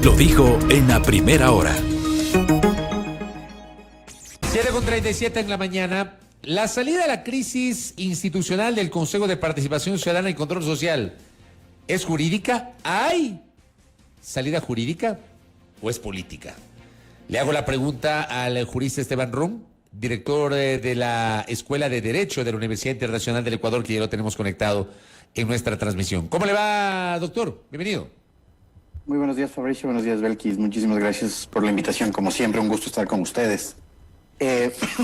Lo dijo en la primera hora. 7:37 en la mañana. La salida a la crisis institucional del Consejo de Participación Ciudadana y Control Social, ¿es jurídica? ¿Hay salida jurídica o es política? Le hago la pregunta al jurista Esteban Rum, director de la Escuela de Derecho de la Universidad Internacional del Ecuador, que ya lo tenemos conectado en nuestra transmisión. ¿Cómo le va, doctor? Bienvenido. Muy buenos días, Fabricio. Buenos días, Belkis. Muchísimas gracias por la invitación. Como siempre, un gusto estar con ustedes.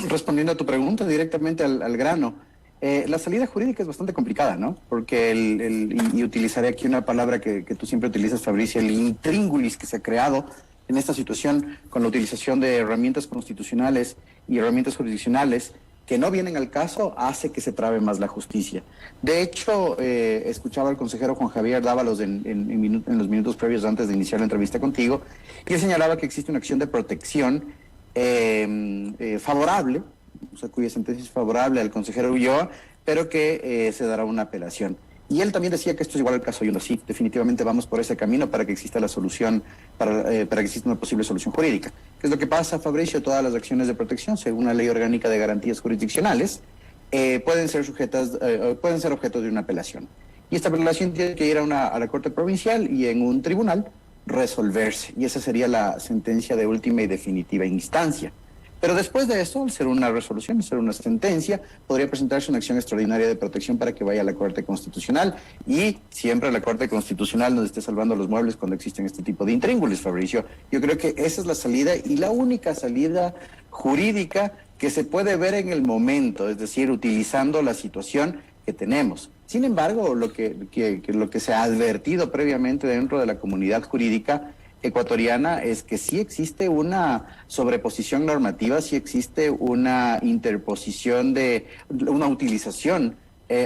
Respondiendo a tu pregunta directamente al grano, la salida jurídica es bastante complicada, ¿no? Porque y utilizaré aquí una palabra que tú siempre utilizas, Fabricio, el intríngulis que se ha creado en esta situación con la utilización de herramientas constitucionales y herramientas jurisdiccionales que no vienen al caso, hace que se trabe más la justicia. De hecho, escuchaba al consejero Juan Javier Dávalos en los minutos previos antes de iniciar la entrevista contigo, y él señalaba que existe una acción de protección favorable, o sea, cuya sentencia es favorable al consejero Ulloa, pero que se dará una apelación. Y él también decía que esto es igual al caso Yunda. Sí, definitivamente vamos por ese camino para que exista la solución, para que exista una posible solución jurídica. ¿Qué es lo que pasa, Fabricio? Todas las acciones de protección, según la Ley Orgánica de Garantías Jurisdiccionales, pueden ser objeto de una apelación. Y esta apelación tiene que ir a la Corte Provincial y en un tribunal resolverse. Y esa sería la sentencia de última y definitiva instancia. Pero después de eso, al ser una resolución, al ser una sentencia, podría presentarse una acción extraordinaria de protección para que vaya a la Corte Constitucional, y siempre la Corte Constitucional nos esté salvando los muebles cuando existen este tipo de intríngulis, Fabricio. Yo creo que esa es la salida y la única salida jurídica que se puede ver en el momento, es decir, utilizando la situación que tenemos. Sin embargo, lo que se ha advertido previamente dentro de la comunidad jurídica ecuatoriana es que sí existe una sobreposición normativa, sí existe una interposición una utilización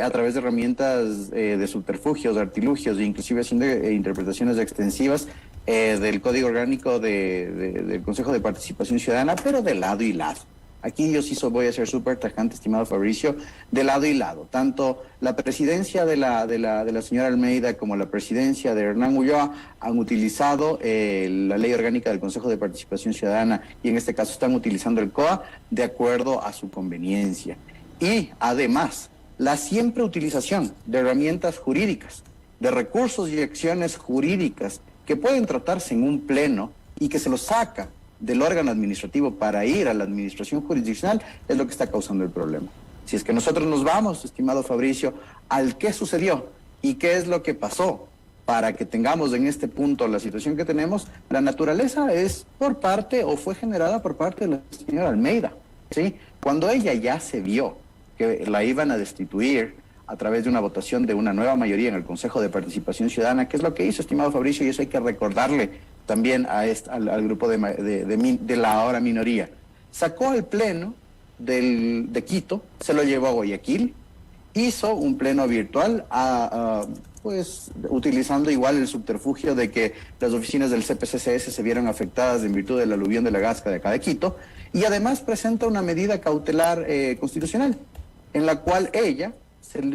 a través de herramientas de subterfugios, de artilugios, e inclusive haciendo interpretaciones extensivas del Código Orgánico del Consejo de Participación Ciudadana, pero de lado y lado. Aquí yo sí voy a ser súper tajante, estimado Fabricio, de lado y lado. Tanto la presidencia de la señora Almeida como la presidencia de Hernán Ulloa han utilizado la Ley Orgánica del Consejo de Participación Ciudadana, y en este caso están utilizando el COA de acuerdo a su conveniencia. Y además, la siempre utilización de herramientas jurídicas, de recursos y acciones jurídicas que pueden tratarse en un pleno y que se los saca del órgano administrativo para ir a la administración jurisdiccional, es lo que está causando el problema. Si es que nosotros nos vamos, estimado Fabricio, al qué sucedió y qué es lo que pasó para que tengamos en este punto la situación que tenemos, la naturaleza es fue generada por parte de la señora Almeida, ¿sí? Cuando ella ya se vio que la iban a destituir a través de una votación de una nueva mayoría en el Consejo de Participación Ciudadana, ¿qué es lo que hizo, estimado Fabricio? Y eso hay que recordarle también al grupo de la ahora minoría. Sacó al pleno de Quito, se lo llevó a Guayaquil, hizo un pleno virtual, pues utilizando igual el subterfugio de que las oficinas del CPCCS se vieron afectadas en virtud del aluvión de la Gasca de acá de Quito, y además presenta una medida cautelar constitucional, en la cual ella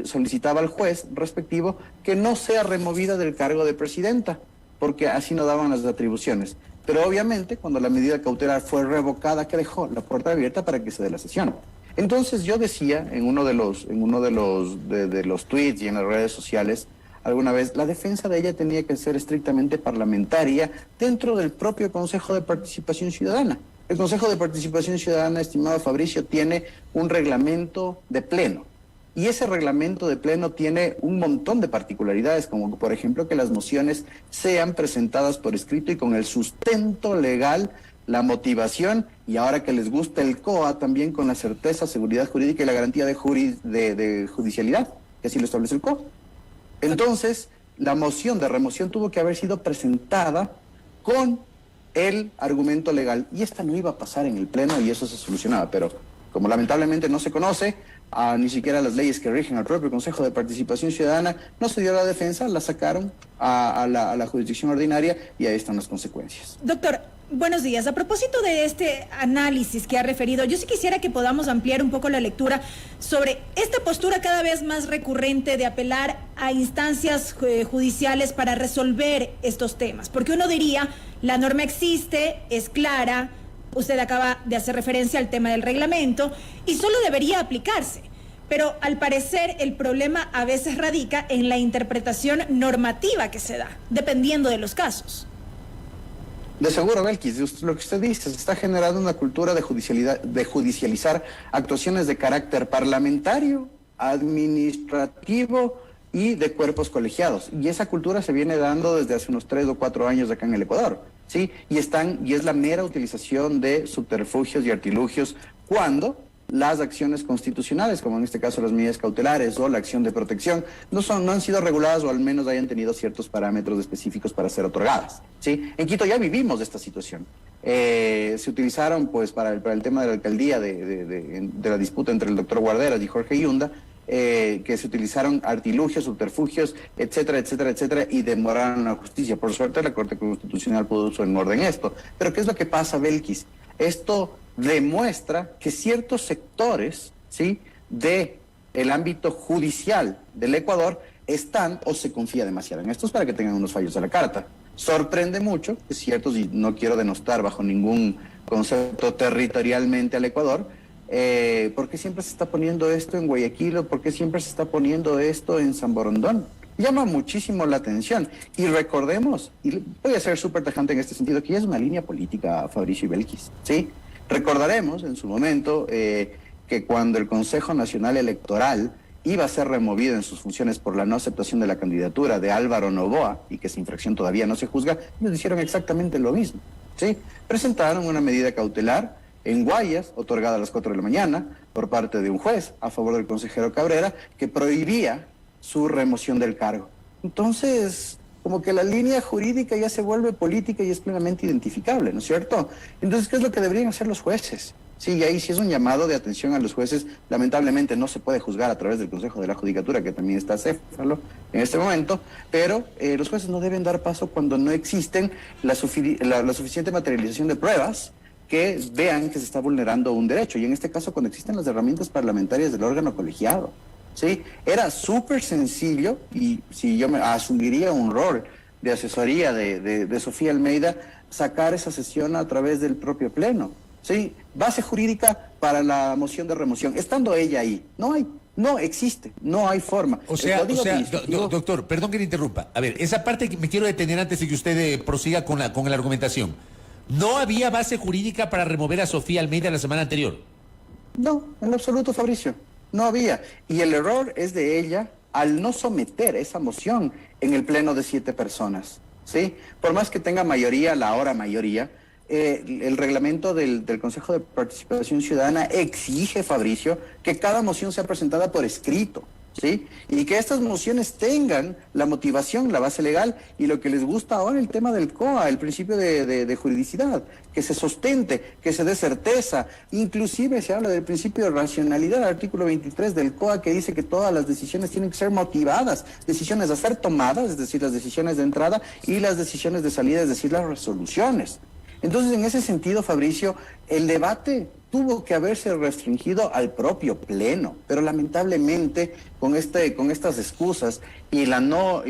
solicitaba al juez respectivo que no sea removida del cargo de presidenta, porque así no daban las atribuciones. Pero obviamente, cuando la medida cautelar fue revocada, que dejó la puerta abierta para que se dé la sesión. Entonces yo decía en uno de los tweets y en las redes sociales alguna vez, la defensa de ella tenía que ser estrictamente parlamentaria dentro del propio Consejo de Participación Ciudadana. El Consejo de Participación Ciudadana, estimado Fabricio, tiene un reglamento de pleno. Y ese reglamento de pleno tiene un montón de particularidades, como por ejemplo que las mociones sean presentadas por escrito y con el sustento legal, la motivación, y ahora que les gusta el COA, también con la certeza, seguridad jurídica y la garantía de judicialidad, que así lo establece el COA. Entonces, la moción de remoción tuvo que haber sido presentada con el argumento legal, y esta no iba a pasar en el pleno y eso se solucionaba, pero como lamentablemente no se conoce ni siquiera las leyes que rigen al propio Consejo de Participación Ciudadana, no se dio la defensa, la sacaron a la jurisdicción ordinaria, y ahí están las consecuencias. Doctor, Buenos días. A propósito de este análisis que ha referido, yo sí quisiera que podamos ampliar un poco la lectura sobre esta postura cada vez más recurrente de apelar a instancias judiciales para resolver estos temas. Porque uno diría, la norma existe, es clara, usted acaba de hacer referencia al tema del reglamento y solo debería aplicarse. Pero al parecer el problema a veces radica en la interpretación normativa que se da, dependiendo de los casos. De seguro, Belkis, lo que usted dice, se está generando una cultura de judicializar actuaciones de carácter parlamentario, administrativo y de cuerpos colegiados. Y esa cultura se viene dando desde hace unos 3 o 4 años acá en el Ecuador, ¿sí? Y es la mera utilización de subterfugios y artilugios cuando las acciones constitucionales, como en este caso las medidas cautelares o la acción de protección, no han sido reguladas o al menos hayan tenido ciertos parámetros específicos para ser otorgadas, ¿sí? En Quito ya vivimos esta situación. Se utilizaron, pues, para el tema de la alcaldía de la disputa entre el doctor Guarderas y Jorge Yunda, que se utilizaron artilugios, subterfugios, etcétera, etcétera, etcétera, y demoraron la justicia. Por suerte, la Corte Constitucional puso en orden esto. Pero ¿qué es lo que pasa, Belkis? Esto demuestra que ciertos sectores, ¿sí?, de el ámbito judicial del Ecuador están o se confía demasiado en estos para que tengan unos fallos a la carta. Sorprende mucho que ciertos, y no quiero denostar bajo ningún concepto territorialmente al Ecuador, ¿por qué siempre se está poniendo esto en Guayaquil o por qué siempre se está poniendo esto en San Borondón? Llama muchísimo la atención. Y recordemos, y voy a ser súper tajante en este sentido, que ya es una línea política, Fabricio y Belkis, ¿sí? Recordaremos en su momento que cuando el Consejo Nacional Electoral iba a ser removido en sus funciones por la no aceptación de la candidatura de Álvaro Noboa, y que esa infracción todavía no se juzga, ellos hicieron exactamente lo mismo, ¿sí? Presentaron una medida cautelar en Guayas, otorgada a las 4 de la mañana, por parte de un juez a favor del consejero Cabrera, que prohibía su remoción del cargo. Entonces, como que la línea jurídica ya se vuelve política y es plenamente identificable, ¿no es cierto? Entonces, ¿qué es lo que deberían hacer los jueces? Sí, y ahí sí es un llamado de atención a los jueces. Lamentablemente no se puede juzgar a través del Consejo de la Judicatura, que también está acéfalo en este momento, pero los jueces no deben dar paso cuando no existen la suficiente materialización de pruebas que vean que se está vulnerando un derecho, y en este caso cuando existen las herramientas parlamentarias del órgano colegiado. ¿Sí? Era súper sencillo, y si yo me asumiría un rol de asesoría de Sofía Almeida, sacar esa sesión a través del propio pleno, ¿sí? Base jurídica para la moción de remoción, estando ella ahí, no existe, no hay forma. Doctor, perdón que le interrumpa. A ver, esa parte que me quiero detener antes de que usted prosiga con la argumentación. ¿No había base jurídica para remover a Sofía Almeida la semana anterior? No, en lo absoluto, Fabricio. No había. Y el error es de ella al no someter esa moción en el pleno de 7 personas, ¿sí? Por más que tenga mayoría, la ahora mayoría, el reglamento del Consejo de Participación Ciudadana exige, Fabricio, que cada moción sea presentada por escrito, ¿sí? Y que estas mociones tengan la motivación, la base legal, y lo que les gusta ahora, el tema del COA, el principio de juridicidad, que se sustente, que se dé certeza. Inclusive se habla del principio de racionalidad, artículo 23 del COA, que dice que todas las decisiones tienen que ser motivadas, decisiones a ser tomadas, es decir, las decisiones de entrada, y las decisiones de salida, es decir, las resoluciones. Entonces, en ese sentido, Fabricio, el debate tuvo que haberse restringido al propio pleno, pero lamentablemente con estas excusas y la no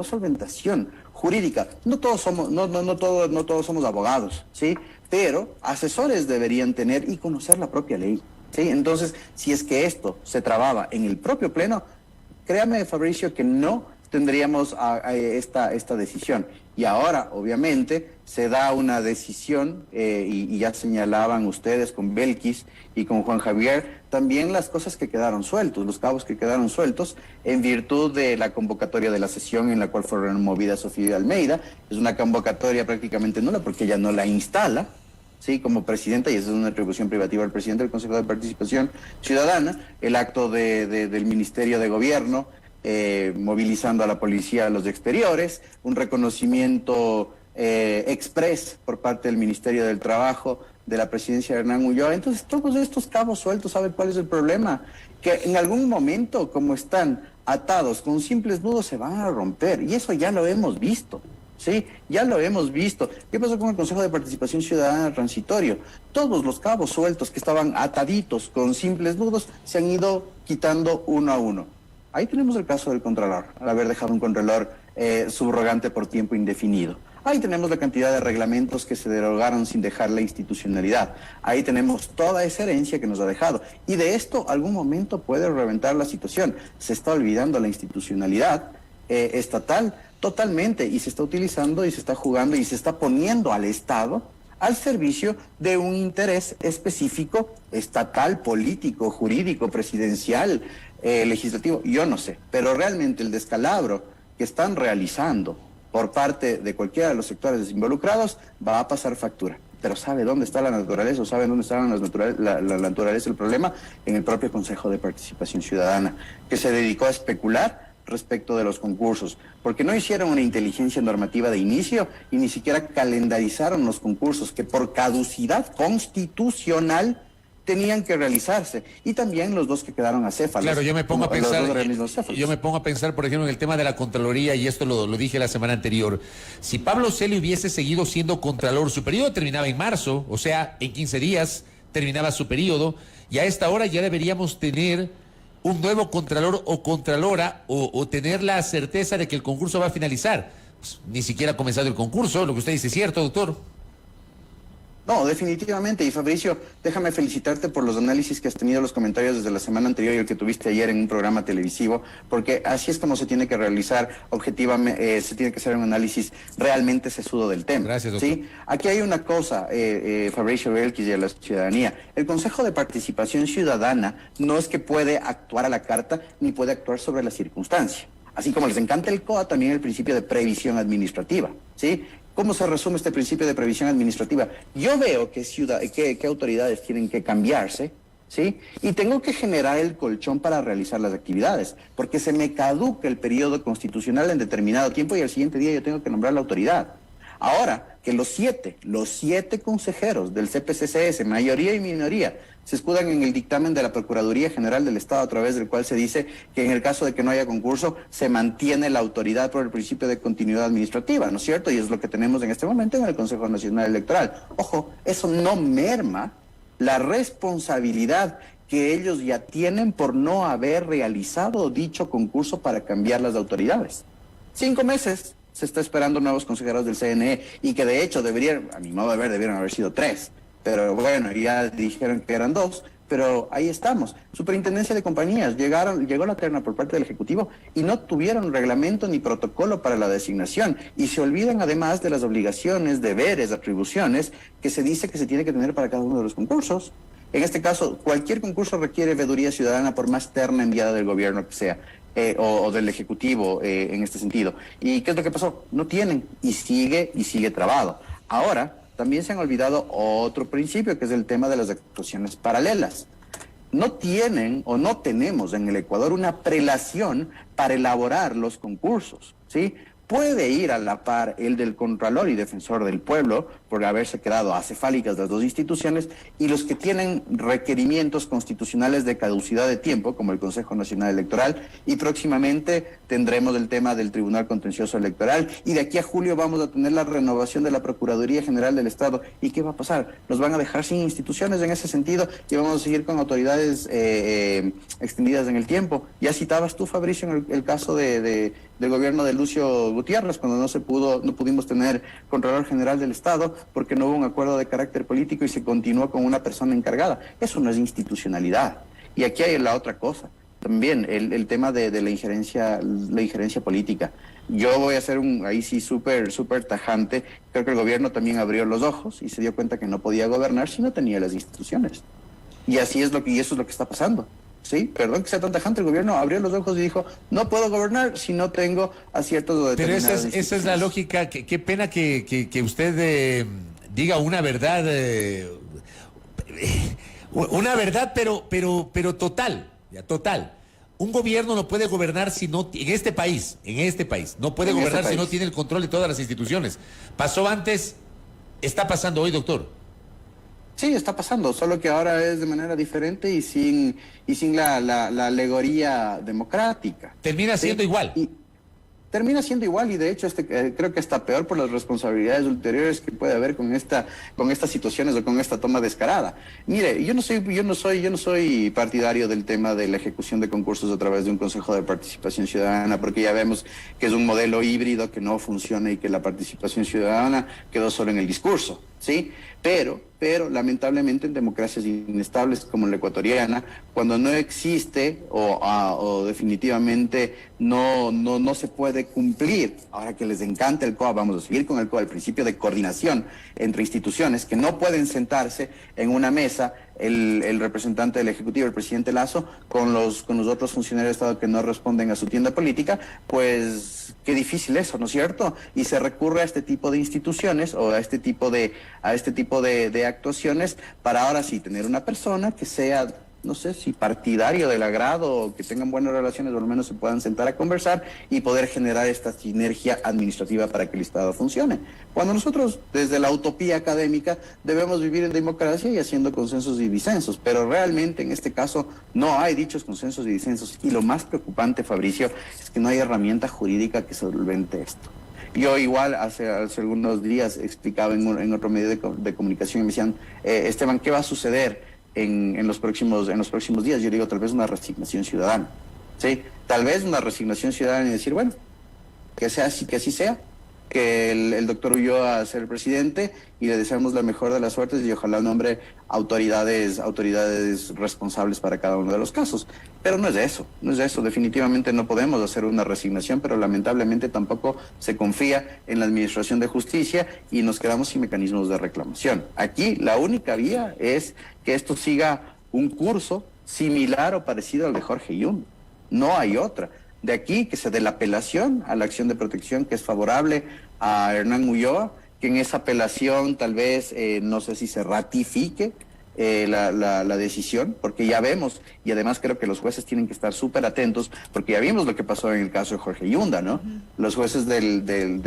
solventación jurídica, no todos somos abogados, ¿sí? Pero asesores deberían tener y conocer la propia ley, ¿sí? Entonces, si es que esto se trababa en el propio pleno, créame, Fabricio, que no tendríamos esta decisión. Y ahora, obviamente, se da una decisión, y ya señalaban ustedes con Belkis y con Juan Javier, también las cosas que quedaron sueltos, los cabos que quedaron sueltos, en virtud de la convocatoria de la sesión en la cual fue removida Sofía Almeida. Es una convocatoria prácticamente nula porque ella no la instala, ¿sí?, como presidenta, y esa es una atribución privativa al presidente del Consejo de Participación Ciudadana. El acto del Ministerio de Gobierno, movilizando a la policía a los exteriores, un reconocimiento express por parte del Ministerio del Trabajo de la presidencia de Hernán Ulloa. Entonces, todos estos cabos sueltos, ¿saben cuál es el problema? Que en algún momento, como están atados con simples nudos, se van a romper, y eso ya lo hemos visto, ¿sí? Ya lo hemos visto. ¿Qué pasó con el Consejo de Participación Ciudadana Transitorio? Todos los cabos sueltos que estaban ataditos con simples nudos se han ido quitando uno a uno. Ahí tenemos el caso del Contralor, al haber dejado un Contralor subrogante por tiempo indefinido. Ahí tenemos la cantidad de reglamentos que se derogaron sin dejar la institucionalidad. Ahí tenemos toda esa herencia que nos ha dejado. Y de esto algún momento puede reventar la situación. Se está olvidando la institucionalidad estatal totalmente y se está utilizando y se está jugando y se está poniendo al Estado al servicio de un interés específico estatal, político, jurídico, presidencial, legislativo, yo no sé. Pero realmente el descalabro que están realizando por parte de cualquiera de los sectores involucrados va a pasar factura. Pero ¿sabe dónde está la naturaleza o sabe dónde está la naturaleza del problema? En el propio Consejo de Participación Ciudadana, que se dedicó a especular respecto de los concursos, porque no hicieron una inteligencia normativa de inicio y ni siquiera calendarizaron los concursos que por caducidad constitucional tenían que realizarse, y también los dos que quedaron acéfalos. Claro, yo me pongo a pensar, por ejemplo, en el tema de la Contraloría, y esto lo dije la semana anterior. Si Pablo Celio hubiese seguido siendo Contralor, su periodo terminaba en marzo, o sea, en 15 días terminaba su periodo, y a esta hora ya deberíamos tener un nuevo Contralor o Contralora, o tener la certeza de que el concurso va a finalizar. Pues, ni siquiera ha comenzado el concurso, lo que usted dice es cierto, doctor. No, definitivamente. Y Fabricio, déjame felicitarte por los análisis que has tenido, los comentarios desde la semana anterior y el que tuviste ayer en un programa televisivo, porque así es como se tiene que realizar objetivamente, se tiene que hacer un análisis realmente sesudo del tema. Gracias, doctor. ¿Sí? Aquí hay una cosa, Fabricio Belkis y a la ciudadanía. El Consejo de Participación Ciudadana no es que puede actuar a la carta ni puede actuar sobre la circunstancia. Así como les encanta el COA, también el principio de previsión administrativa, ¿sí? ¿Cómo se resume este principio de previsión administrativa? Yo veo que autoridades tienen que cambiarse, ¿sí? Y tengo que generar el colchón para realizar las actividades, porque se me caduca el periodo constitucional en determinado tiempo y al siguiente día yo tengo que nombrar la autoridad. Ahora, que los siete consejeros del CPCCS, mayoría y minoría, se escudan en el dictamen de la Procuraduría General del Estado, a través del cual se dice que en el caso de que no haya concurso, se mantiene la autoridad por el principio de continuidad administrativa, ¿no es cierto? Y es lo que tenemos en este momento en el Consejo Nacional Electoral. Ojo, eso no merma la responsabilidad que ellos ya tienen por no haber realizado dicho concurso para cambiar las autoridades. 5 meses se está esperando nuevos consejeros del CNE y que de hecho deberían, a mi modo de ver, debieron haber sido 3. Pero bueno, ya dijeron que eran 2, pero ahí estamos. Superintendencia de Compañías, llegó la terna por parte del Ejecutivo y no tuvieron reglamento ni protocolo para la designación. Y se olvidan además de las obligaciones, deberes, atribuciones que se dice que se tiene que tener para cada uno de los concursos. En este caso, cualquier concurso requiere veeduría ciudadana, por más terna enviada del gobierno que sea, o del Ejecutivo en este sentido. ¿Y qué es lo que pasó? No tienen, y sigue trabado. Ahora, también se han olvidado otro principio, que es el tema de las actuaciones paralelas. No tienen o no tenemos en el Ecuador una prelación para elaborar los concursos, ¿sí? Puede ir a la par el del Contralor y Defensor del Pueblo, por haberse quedado acefálicas las dos instituciones, y los que tienen requerimientos constitucionales de caducidad de tiempo, como el Consejo Nacional Electoral, y próximamente tendremos el tema del Tribunal Contencioso Electoral, y de aquí a julio vamos a tener la renovación de la Procuraduría General del Estado. ¿Y qué va a pasar? Nos van a dejar sin instituciones en ese sentido y vamos a seguir con autoridades extendidas en el tiempo. Ya citabas tú, Fabricio, en el caso del gobierno de Lucio Gutiérrez, cuando no pudimos tener Contralor General del Estado porque no hubo un acuerdo de carácter político y se continuó con una persona encargada. Eso no es institucionalidad. Y aquí hay la otra cosa, también el tema de la injerencia política. Yo voy a ser ahí sí súper tajante. Creo que el gobierno también abrió los ojos y se dio cuenta que no podía gobernar si no tenía las instituciones. Y eso es lo que está pasando. Sí, perdón que sea tan tajante, el gobierno abrió los ojos y dijo, no puedo gobernar si no tengo a ciertos determinados. Pero esa es la lógica. Qué pena que usted diga una verdad, pero total, total. Un gobierno no puede gobernar si no, en este país, no puede gobernar si no tiene el control de todas las instituciones. Pasó antes, está pasando hoy, doctor. Sí, está pasando, solo que ahora es de manera diferente y sin la alegoría democrática. Termina siendo igual. termina siendo igual, y de hecho creo que está peor por las responsabilidades ulteriores que puede haber con estas situaciones o con esta toma descarada. Mire, yo no soy partidario del tema de la ejecución de concursos a través de un Consejo de Participación Ciudadana, porque ya vemos que es un modelo híbrido que no funciona y que la participación ciudadana quedó solo en el discurso, ¿sí? Pero lamentablemente en democracias inestables como la ecuatoriana, cuando no existe o definitivamente no se puede cumplir, ahora que les encanta el COA, vamos a seguir con el COA, el principio de coordinación entre instituciones que no pueden sentarse en una mesa el representante del Ejecutivo, el presidente Lasso, con los otros funcionarios de Estado que no responden a su tienda política, pues qué difícil eso, ¿no es cierto? Y se recurre a este tipo de instituciones o a este tipo de actuaciones para ahora sí tener una persona que sea, no sé si partidario del agrado o que tengan buenas relaciones o al menos se puedan sentar a conversar y poder generar esta sinergia administrativa para que el Estado funcione. Cuando nosotros desde la utopía académica debemos vivir en democracia y haciendo consensos y disensos, pero realmente en este caso no hay dichos consensos y disensos, y lo más preocupante, Fabricio, es que no hay herramienta jurídica que solvente esto. Yo igual hace algunos días explicaba en otro medio de comunicación y me decían, Esteban, ¿qué va a suceder en los próximos días? Yo digo, tal vez una resignación ciudadana, ¿sí? Tal vez una resignación ciudadana y decir, bueno, que sea así, que así sea, que el doctor Ulloa sea el presidente y le deseamos la mejor de las suertes y ojalá nombre autoridades responsables para cada uno de los casos. Pero no es eso, definitivamente no podemos hacer una resignación, pero lamentablemente tampoco se confía en la Administración de Justicia y nos quedamos sin mecanismos de reclamación. Aquí la única vía es que esto siga un curso similar o parecido al de Jorge Yunda. No hay otra. De aquí que se dé la apelación a la acción de protección que es favorable a Hernán Ulloa, que en esa apelación tal vez, no sé si se ratifique la decisión, porque ya vemos, y además creo que los jueces tienen que estar súper atentos, porque ya vimos lo que pasó en el caso de Jorge Yunda, ¿no? Los jueces de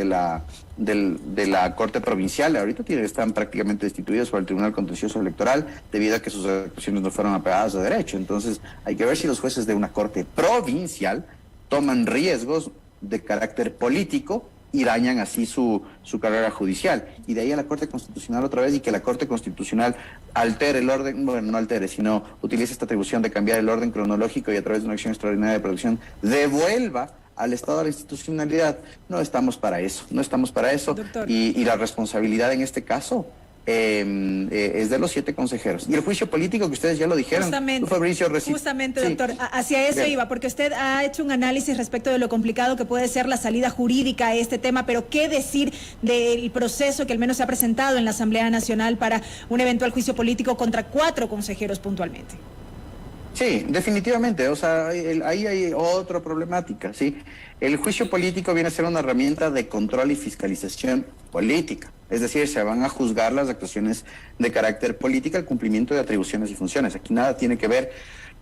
la Corte Provincial ahorita están prácticamente destituidos por el Tribunal Contencioso Electoral debido a que sus actuaciones no fueron apegadas a derecho. Entonces hay que ver si los jueces de una Corte Provincial toman riesgos de carácter político y dañan así su carrera judicial. Y de ahí a la Corte Constitucional otra vez, y que la Corte Constitucional altere el orden, bueno, no altere, sino utilice esta atribución de cambiar el orden cronológico y a través de una acción extraordinaria de protección devuelva al Estado a la institucionalidad. No estamos para eso. Y la responsabilidad en este caso es de los 7 consejeros. Y el juicio político que ustedes ya lo dijeron. Justamente, doctor, hacia eso iba, porque usted ha hecho un análisis respecto de lo complicado que puede ser la salida jurídica a este tema, pero ¿qué decir del proceso que al menos se ha presentado en la Asamblea Nacional para un eventual juicio político contra 4 consejeros puntualmente? Sí, definitivamente, o sea, ahí hay otra problemática, ¿sí? El juicio político viene a ser una herramienta de control y fiscalización política, es decir, se van a juzgar las actuaciones de carácter político, el cumplimiento de atribuciones y funciones. Aquí nada tiene que ver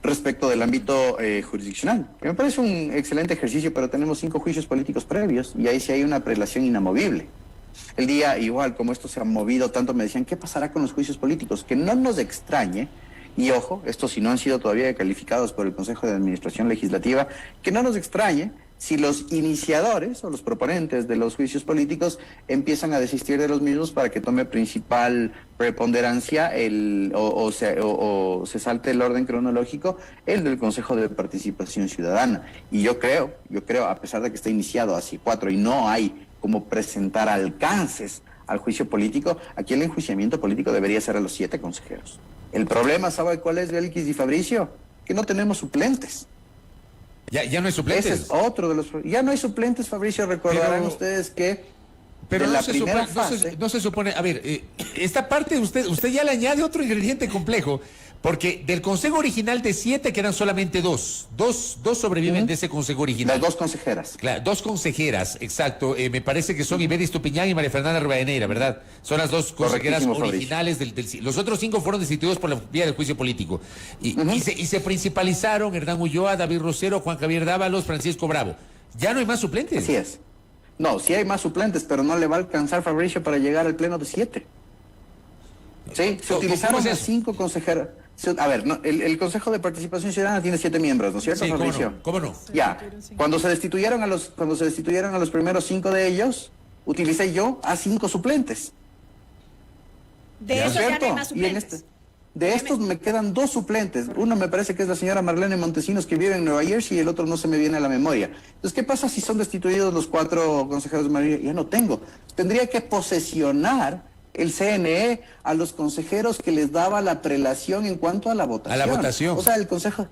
respecto del ámbito jurisdiccional, que me parece un excelente ejercicio, pero tenemos 5 juicios políticos previos y ahí sí hay una prelación inamovible. El día, igual, como esto se ha movido tanto, me decían, ¿qué pasará con los juicios políticos? Que no nos extrañe. Y ojo, estos si no han sido todavía calificados por el Consejo de Administración Legislativa, que no nos extrañe si los iniciadores o los proponentes de los juicios políticos empiezan a desistir de los mismos para que tome principal preponderancia o se salte el orden cronológico, el del Consejo de Participación Ciudadana. Y yo creo, a pesar de que está iniciado hace 4 y no hay como presentar alcances al juicio político, aquí el enjuiciamiento político debería ser a los 7 consejeros. El problema, ¿sabe cuál es, Belkis y Fabricio? Que no tenemos suplentes. Ya no hay suplentes. Ese es otro de los... Ya no hay suplentes, Fabricio. Recordarán ustedes que pero no se supone... A ver, esta parte usted ya le añade otro ingrediente complejo, porque del consejo original de 7 quedan solamente 2. Dos sobreviven de ese consejo original. Las 2 consejeras. Claro, 2 consejeras, exacto. Me parece que son Ibedis Tupiñán y María Fernanda Rivadeneira, ¿verdad? Son las 2 consejeras originales del... Los otros 5 fueron destituidos por la vía del juicio político. Y se principalizaron Hernán Ulloa, David Rosero, Juan Javier Dávalos, Francisco Bravo. Ya no hay más suplentes. Así es. No, sí hay más suplentes, pero no le va a alcanzar, Fabricio, para llegar al pleno de 7. Sí, se utilizaron a 5 consejeras. A ver, no, el Consejo de Participación Ciudadana tiene 7 miembros, ¿no es cierto, Sí, Fabricio? ¿cómo no? Ya. Cuando se destituyeron a los primeros 5 de ellos, utilicé yo a 5 suplentes. De ¿No es esos ya no hay cierto? más Y en suplentes. de estos me quedan 2 suplentes. Uno me parece que es la señora Marlene Montesinos, que vive en Nueva Jersey, y el otro no se me viene a la memoria. Entonces, ¿qué pasa si son destituidos los 4 consejeros de mayoría? Ya no tengo. Tendría que posesionar el CNE a los consejeros que les daba la prelación en cuanto a la votación. A la votación. O sea, el consejo...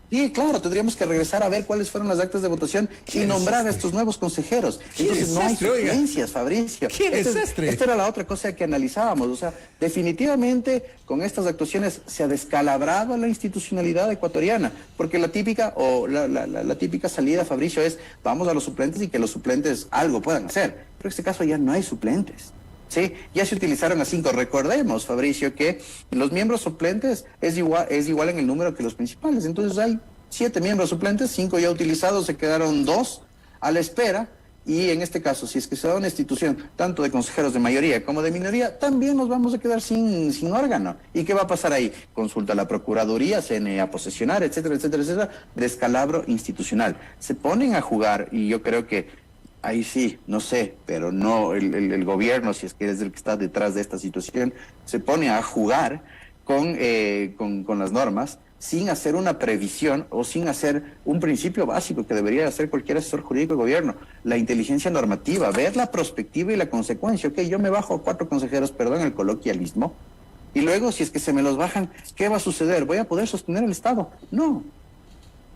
Sí, claro, tendríamos que regresar a ver cuáles fueron las actas de votación y nombrar a estos nuevos consejeros. Entonces no hay sugerencias, Fabricio. ¡Qué desastre! Esta era la otra cosa que analizábamos. O sea, definitivamente con estas actuaciones se ha descalabrado la institucionalidad ecuatoriana, porque la típica la típica salida, Fabricio, es vamos a los suplentes y que los suplentes algo puedan hacer. Pero en este caso ya no hay suplentes. Sí, ya se utilizaron a 5. Recordemos, Fabricio, que los miembros suplentes es igual en el número que los principales. Entonces hay 7 miembros suplentes, 5 ya utilizados, se quedaron 2 a la espera. Y en este caso, si es que se da una institución tanto de consejeros de mayoría como de minoría, también nos vamos a quedar sin órgano. ¿Y qué va a pasar ahí? Consulta a la Procuraduría, CNE a posesionar, etcétera, etcétera, etcétera. Descalabro institucional. Se ponen a jugar, y yo creo que ahí sí, no sé, pero no el gobierno, si es que es el que está detrás de esta situación, se pone a jugar con las normas sin hacer una previsión o sin hacer un principio básico que debería hacer cualquier asesor jurídico de gobierno, la inteligencia normativa, ver la perspectiva y la consecuencia. Ok, yo me bajo a 4 consejeros, perdón el coloquialismo, y luego si es que se me los bajan, ¿qué va a suceder? ¿Voy a poder sostener el Estado? No.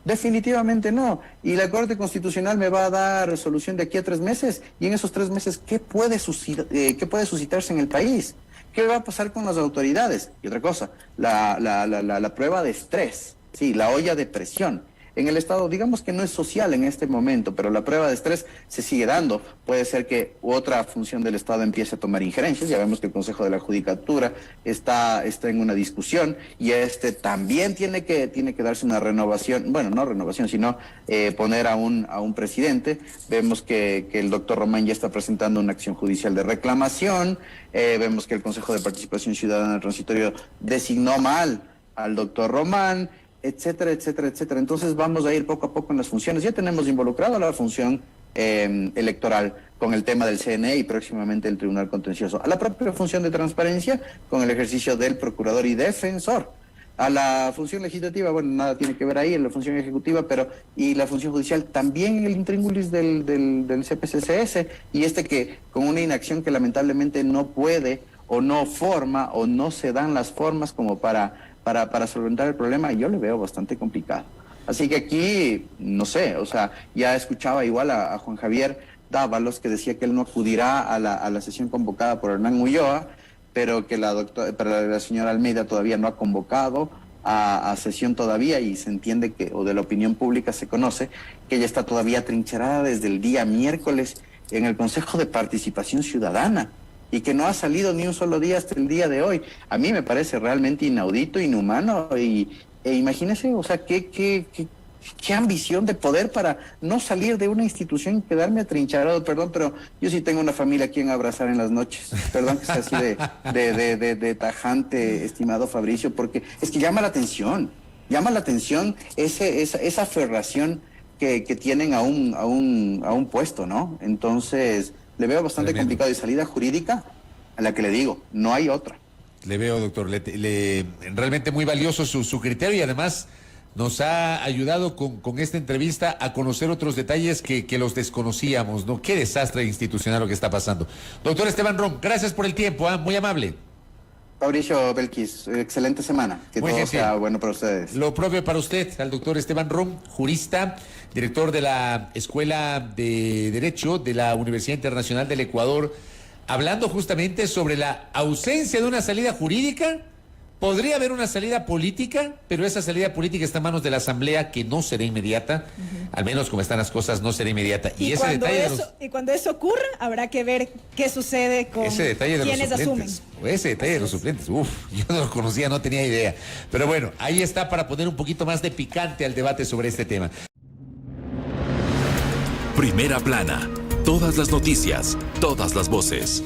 Definitivamente no. Y la Corte Constitucional me va a dar resolución de aquí a 3 meses. Y en esos 3 meses, ¿qué puede suscitarse en el país? ¿Qué va a pasar con las autoridades? Y otra cosa, la prueba de estrés, sí, la olla de presión. En el Estado, digamos que no es social en este momento, pero la prueba de estrés se sigue dando. Puede ser que otra función del Estado empiece a tomar injerencias. Ya vemos que el Consejo de la Judicatura está en una discusión y también tiene que darse una renovación, bueno, no renovación, sino poner a un presidente. Vemos que el doctor Román ya está presentando una acción judicial de reclamación. Vemos que el Consejo de Participación Ciudadana Transitorio designó mal al doctor Román, etcétera, etcétera, etcétera. Entonces vamos a ir poco a poco en las funciones. Ya tenemos involucrado a la función electoral con el tema del CNE y próximamente el Tribunal Contencioso. A la propia función de transparencia con el ejercicio del procurador y defensor. A la función legislativa, bueno, nada tiene que ver ahí, en la función ejecutiva, y la función judicial también en el intríngulis del CPCCS, y que con una inacción que lamentablemente no puede o no forma o no se dan las formas como para solventar el problema, yo le veo bastante complicado. Así que aquí, no sé, o sea, ya escuchaba igual a Juan Javier Dávalos, que decía que él no acudirá a la sesión convocada por Hernán Ulloa, pero que la señora Almeida todavía no ha convocado a sesión todavía, y se entiende o de la opinión pública se conoce, que ella está todavía trincherada desde el día miércoles en el Consejo de Participación Ciudadana, y que no ha salido ni un solo día hasta el día de hoy. A mí me parece realmente inaudito, inhumano, e imagínese, o sea, qué ambición de poder para no salir de una institución y quedarme atrincherado. Perdón, pero yo sí tengo una familia a quien abrazar en las noches. Perdón que sea así de tajante, estimado Fabricio, porque es que llama la atención esa aferración que tienen a un puesto, ¿no? Entonces le veo bastante complicado, y salida jurídica a la que le digo, no hay otra. Le veo, doctor, realmente muy valioso su criterio, y además nos ha ayudado con esta entrevista a conocer otros detalles que los desconocíamos, ¿no? Qué desastre institucional lo que está pasando. Doctor Esteban Rom, gracias por el tiempo, muy amable. Fabricio Belkis, excelente semana. Que muy todo gentil. Sea bueno para ustedes. Lo propio para usted, al doctor Esteban Rom, jurista, director de la Escuela de Derecho de la Universidad Internacional del Ecuador, hablando justamente sobre la ausencia de una salida jurídica. Podría haber una salida política, pero esa salida política está en manos de la Asamblea, que no será inmediata, al menos como están las cosas, no será inmediata. Y ese detalle y cuando eso ocurra, habrá que ver qué sucede con quienes asumen. Ese detalle de los suplentes, yo no lo conocía, no tenía idea. Pero bueno, ahí está para poner un poquito más de picante al debate sobre este tema. Primera Plana, todas las noticias, todas las voces.